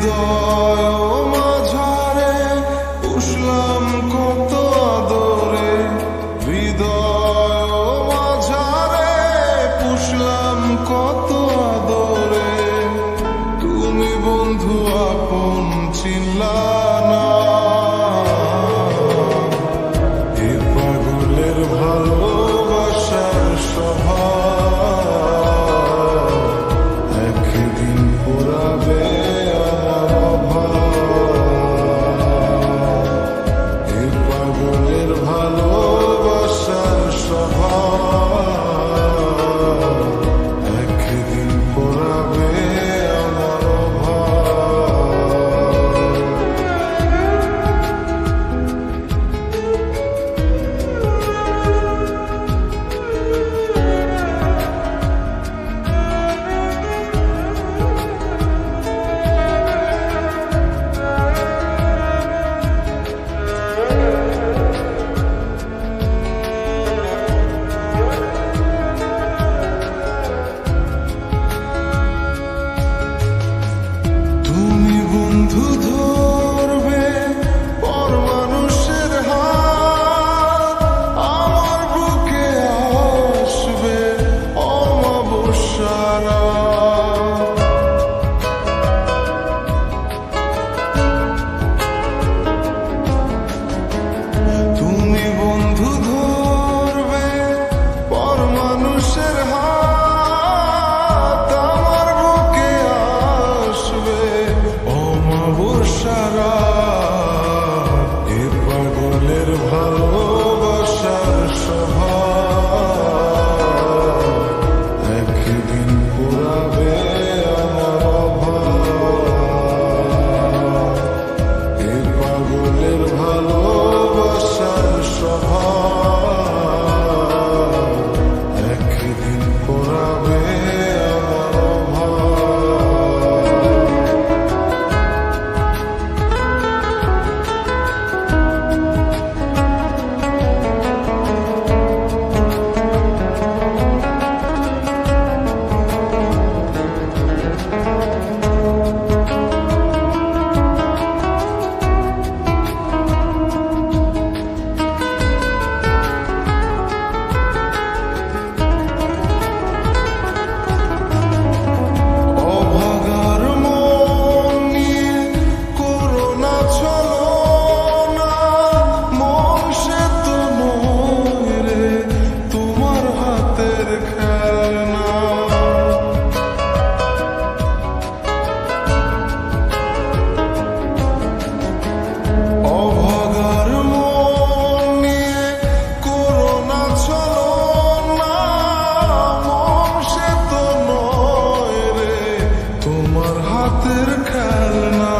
হৃদয় মাঝারে পুষলাম কত আদরে, হৃদয় মাঝারে পুষলাম কত আদরে। তুমি বন্ধু আপন চিনলা না, এ পাগলের ভালোবাসার স্বভাব একদিন পোড়াবে আমার অভাব। এ পাগলের ভালোবাসার স্বভাব একদিন পোড়াবে আমার বন্ধু ধরবে পর মানুষের হাত, আমার বুকে আসবে অমাবস্যারা। তুমি বন্ধু ধরবে পর মানুষের হাত, আমার বুকে আসবে অমাবস্যারা। এ পাগলের ভালোবাসার স্বভাব একদিন পোড়াবে আমার অভাব। এ পাগলের ভালোবাসার স্বভাব একদিন পোড়াবে আমার অভাব। হাতের খেলনা